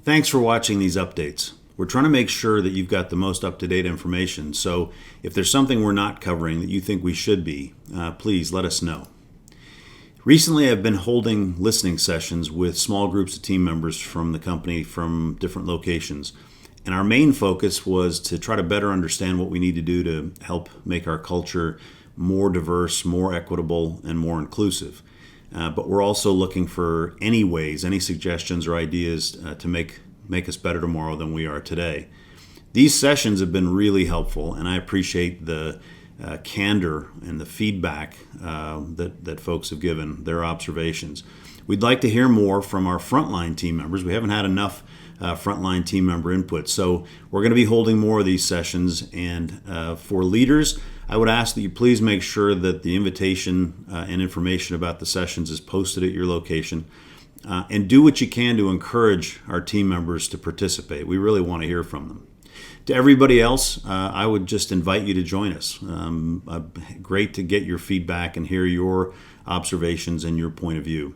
Thanks for watching these updates. We're trying to make sure that you've got the most up-to-date information, so if there's something we're not covering that you think we should be, please let us know. Recently, I've been holding listening sessions with small groups of team members from the company from different locations, and our main focus was to try to better understand what we need to do to help make our culture more diverse, more equitable, and more inclusive. But we're also looking for any suggestions or ideas to make us better tomorrow than we are today. These sessions have been really helpful, and I appreciate the candor and the feedback that folks have given, their observations. We'd like to hear more from our frontline team members. We haven't had enough frontline team member input, so we're going to be holding more of these sessions. And for leaders, I would ask that you please make sure that the invitation and information about the sessions is posted at your location. And do what you can to encourage our team members to participate. We really want to hear from them. To everybody else, I would just invite you to join us. Great to get your feedback and hear your observations and your point of view.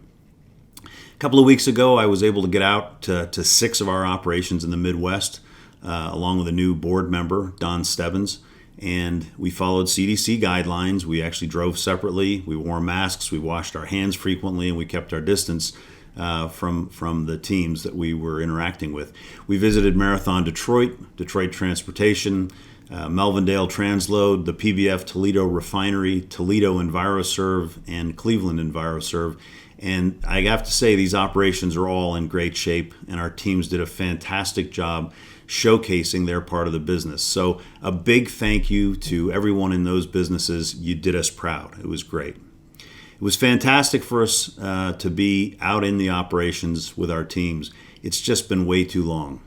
A couple of weeks ago, I was able to get out to 6 of our operations in the Midwest, along with a new board member, Don Stebbins, and we followed CDC guidelines. We actually drove separately. We wore masks. We washed our hands frequently, and we kept our distance from the teams that we were interacting with. We visited Marathon Detroit, Detroit Transportation, Melvindale Transload, the PBF Toledo Refinery, Toledo EnviroServe, and Cleveland EnviroServe. And I have to say, these operations are all in great shape, and our teams did a fantastic job showcasing their part of the business. So a big thank you to everyone in those businesses. You did us proud. It was great. It was fantastic for us to be out in the operations with our teams. It's just been way too long.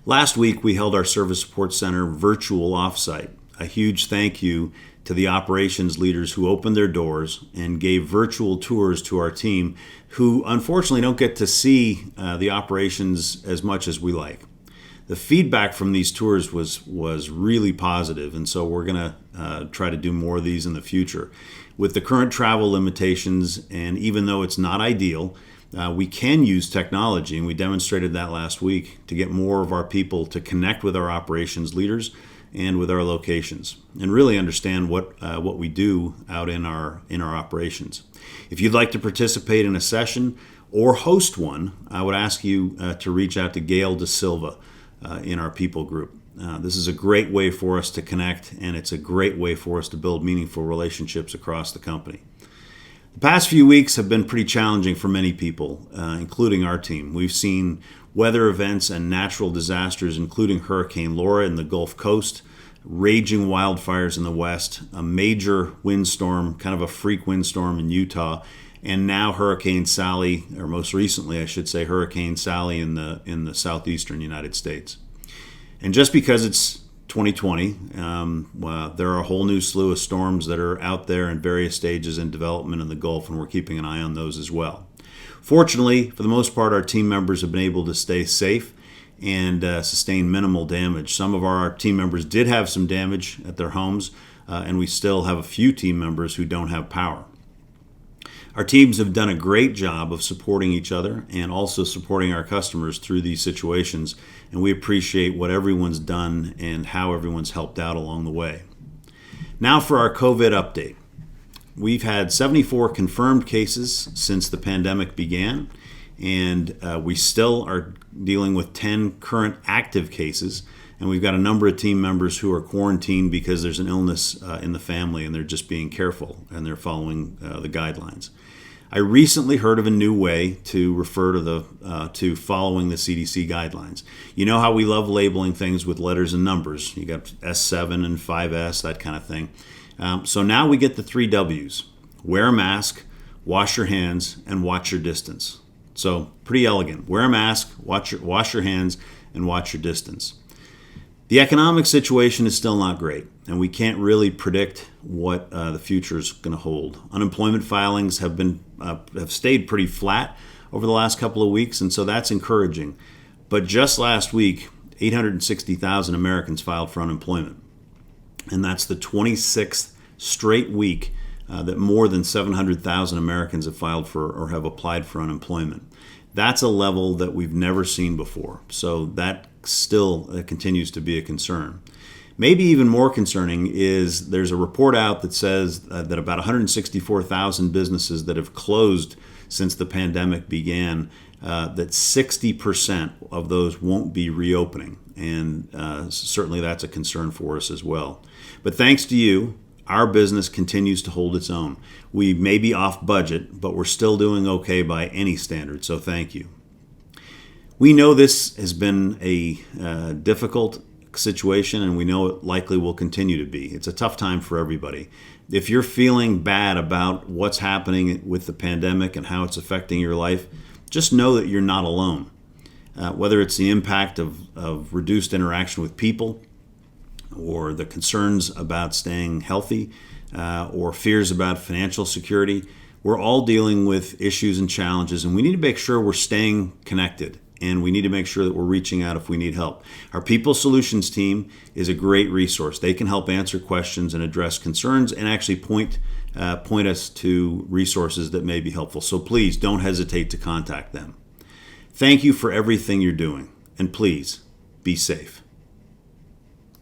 Last week, we held our Service Support Center virtual offsite. A huge thank you to the operations leaders who opened their doors and gave virtual tours to our team, who unfortunately don't get to see the operations as much as we like. The feedback from these tours was really positive, and so we're going to try to do more of these in the future. With the current travel limitations, and even though it's not ideal, we can use technology, and we demonstrated that last week to get more of our people to connect with our operations leaders and with our locations, and really understand what we do out in our operations. If you'd like to participate in a session or host one, I would ask you to reach out to Gail De Silva in our people group. This is a great way for us to connect, and it's a great way for us to build meaningful relationships across the company. The past few weeks have been pretty challenging for many people, including our team. We've seen weather events and natural disasters, including Hurricane Laura in the Gulf Coast, raging wildfires in the West, a major windstorm, kind of a freak windstorm in Utah, and now Hurricane Sally, or most recently, I should say, Hurricane Sally in the southeastern United States. And just because it's 2020, there are a whole new slew of storms that are out there in various stages in development in the Gulf, and we're keeping an eye on those as well. Fortunately, for the most part, our team members have been able to stay safe and sustain minimal damage. Some of our team members did have some damage at their homes, and we still have a few team members who don't have power. Our teams have done a great job of supporting each other and also supporting our customers through these situations, and we appreciate what everyone's done and how everyone's helped out along the way. Now for our COVID update. We've had 74 confirmed cases since the pandemic began, and we still are dealing with 10 current active cases, and we've got a number of team members who are quarantined because there's an illness in the family, and they're just being careful, and they're following the guidelines. I recently heard of a new way to refer to following the CDC guidelines. You know how we love labeling things with letters and numbers. You got S7 and 5S, that kind of thing. So now we get the 3 W's. Wear a mask, wash your hands, and watch your distance. So pretty elegant. Wear a mask, wash your hands, and watch your distance. The economic situation is still not great, and we can't really predict what the future is going to hold. Unemployment filings have stayed pretty flat over the last couple of weeks, and so that's encouraging. But just last week, 860,000 Americans filed for unemployment, and that's the 26th straight week that more than 700,000 Americans have filed for or have applied for unemployment. That's a level that we've never seen before. So that still continues to be a concern. Maybe even more concerning is there's a report out that says that about 164,000 businesses that have closed since the pandemic began, that 60% of those won't be reopening. And certainly that's a concern for us as well. But thanks to you, our business continues to hold its own. We may be off budget, but we're still doing okay by any standard, so thank you. We know this has been a difficult situation, and we know it likely will continue to be. It's a tough time for everybody. If you're feeling bad about what's happening with the pandemic and how it's affecting your life, just know that you're not alone. Whether it's the impact of reduced interaction with people, or the concerns about staying healthy, or fears about financial security, we're all dealing with issues and challenges, and we need to make sure we're staying connected, and we need to make sure that we're reaching out if we need help. Our People Solutions team is a great resource. They can help answer questions and address concerns and actually point us to resources that may be helpful. So please don't hesitate to contact them. Thank you for everything you're doing, and please be safe.